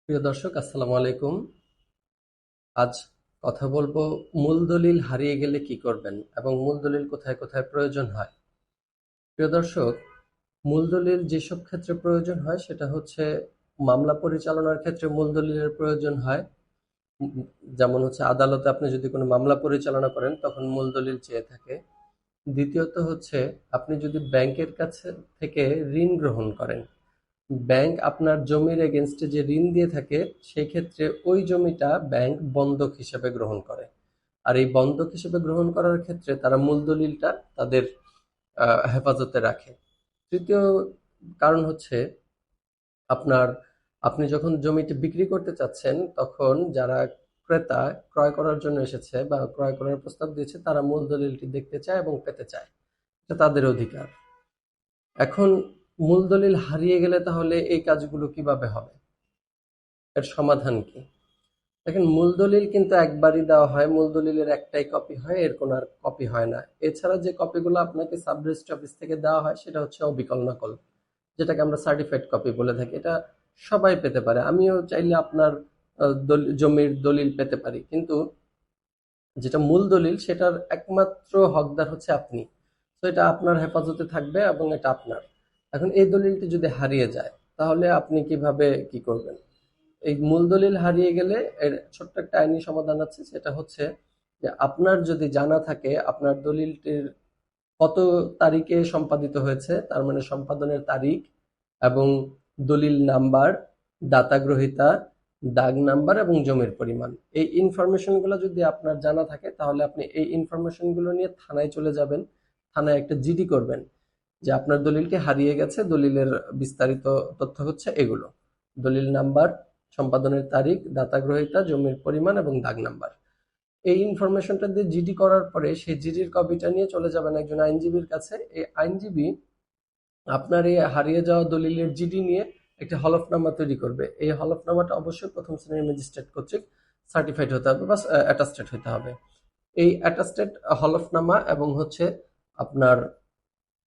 প্রিয় দর্শক, আসসালামু আলাইকুম। আজ কথা বলবো মূল দলিল হারিয়ে গেলে কি করবেন এবং মূল দলিল কোথায় কোথায় প্রয়োজন হয়। প্রিয় দর্শক, মূল দলিল যেসব ক্ষেত্রে প্রয়োজন হয় সেটা হচ্ছে মামলা পরিচালনার ক্ষেত্রে মূল দলিলের প্রয়োজন হয়। উম, যেমন হচ্ছে আদালতে আপনি যদি কোনো মামলা পরিচালনা করেন তখন মূল দলিল চেয়ে থাকে। দ্বিতীয়ত হচ্ছে আপনি যদি ব্যাংকের কাছে থেকে ঋণ গ্রহণ করেন, ব্যাংক আপনার জমির এগেনস্টে যে ঋণ দিয়ে থাকে সেই ক্ষেত্রে ওই জমিটা ব্যাংক বন্ধক হিসেবে গ্রহণ করে। আর এই বন্ধক হিসেবে গ্রহণ করার ক্ষেত্রে তারা মূল দলিলটা তাদের হেফাজতে রাখে। তৃতীয় কারণ হচ্ছে আপনার আপনি যখন জমিটি বিক্রি করতে চাচ্ছেন তখন যারা ক্রেতা ক্রয় করার জন্য এসেছে বা ক্রয় করার প্রস্তাব দিয়েছে তারা মূল দলিলটি দেখতে চায় এবং পেতে চায়। এটা তাদের অধিকার। এখন মূল দলিল হারিয়ে গেলে তাহলে এই কাজগুলো কিভাবে হবে? এর সমাধান কি? দেখেন, মূল দলিল কিন্তু একবারই দেওয়া হয়, মূল দলিলের একটাই কপি হয়, এর কোনো আর কপি হয় না। এছাড়া যে কপিগুলো আপনাকে সাব রেজিস্ট্রি অফিস থেকে দেওয়া হয় সেটা হচ্ছে অবিকল নকল, যেটাকে আমরা সার্টিফাইড কপি বলে থাকি। এটা সবাই পেতে পারে, আমিও চাইলে আপনার জমির দলিল পেতে পারি, কিন্তু যেটা মূল দলিল সেটার একমাত্র হকদার হচ্ছে আপনি। তো এটা আপনার হেফাজতে থাকবে এবং এটা আপনার। এখন এই দলিলটি যদি হারিয়ে যায় তাহলে আপনি কিভাবে কি করবেন? এই মূল দলিল হারিয়ে গেলে এর ছোট্ট একটা আইনি সমাধান আছে, সেটা হচ্ছে যে আপনার যদি জানা থাকে আপনার দলিলটির কত তারিখে সম্পাদিত হয়েছে, তার মানে সম্পাদনের তারিখ এবং দলিল নাম্বার, দাতা গ্রহীতা, দাগ নাম্বার এবং জমির পরিমাণ, এই ইনফরমেশনগুলো যদি আপনার জানা থাকে তাহলে আপনি এই ইনফরমেশনগুলো নিয়ে থানায় চলে যাবেন। থানায় একটা জিডি করবেন যে আপনার দলিলটি হারিয়ে গেছে, দলিলের বিস্তারিত তথ্য হচ্ছে এগুলো: দলিল নাম্বার, সম্পাদনের তারিখ, দাতা গ্রহীতা, জমির পরিমাণ এবং দাগ নাম্বার। এই ইনফরমেশনটা দিয়ে জিডি করার পরে সেই জিডির কপিটা নিয়ে চলে যাবেন একজন আইনজীবীর কাছে। এই আইনজীবী আপনার এই হারিয়ে যাওয়া দলিলের জিডি নিয়ে একটা হলফনামা তৈরি করবে। এই হলফনামাটা অবশ্যই প্রথম শ্রেণীর ম্যাজিস্ট্রেট কর্তৃক সার্টিফাইড হতে হবে বা অ্যাটাস্টেড হতে হবে। এই অ্যাটাস্টেড হলফনামা এবং হচ্ছে আপনার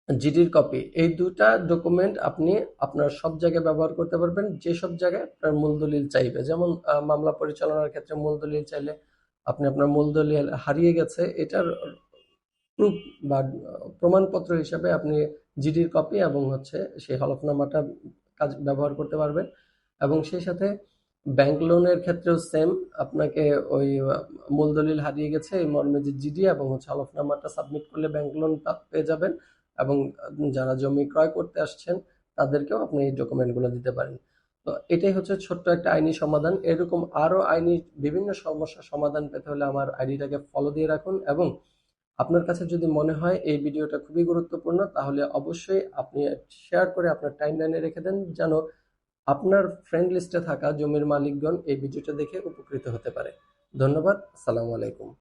জিডির কপি, এই দুটা ডকুমেন্ট আপনি আপনার সব জায়গায় ব্যবহার করতে পারবেন, যে সব জায়গায় আপনার মূল দলিল চাইবে। যেমন মামলা পরিচালনার ক্ষেত্রে মূল দলিল চাইলে আপনি আপনার মূল দলিল হারিয়ে গেছে এটার প্রুফ বা প্রমাণপত্র হিসাবে আপনি জিডির কপি এবং হচ্ছে সেই হলফনামাটা কাজ ব্যবহার করতে পারবেন। এবং সেই সাথে ব্যাংক লোনের ক্ষেত্রেও সেম, আপনাকে ওই মূল দলিল হারিয়ে গেছে এই মর্মে যে জিডি এবং হচ্ছে হলফনামাটা সাবমিট করলে ব্যাংক লোন পেয়ে যাবেন। এবং যারা জমি ক্রয় করতে আসছেন তাদেরকেও আপনি এই ডকুমেন্টগুলো দিতে পারেন। তো এটাই হচ্ছে ছোট্ট একটা আইনি সমাধান। এরকম আরো আইনি বিভিন্ন সমস্যার সমাধান পেতে হলে আমার আইডিটাকে ফলো দিয়ে রাখুন। এবং আপনার কাছে যদি মনে হয় এই ভিডিওটা খুবই গুরুত্বপূর্ণ তাহলে অবশ্যই আপনি শেয়ার করে আপনার টাইমলাইনে রেখে দেন, যেন আপনার ফ্রেন্ড লিস্টে থাকা জমির মালিকগণ এই ভিডিওটা দেখে উপকৃত হতে পারে। ধন্যবাদ। আসসালামু আলাইকুম।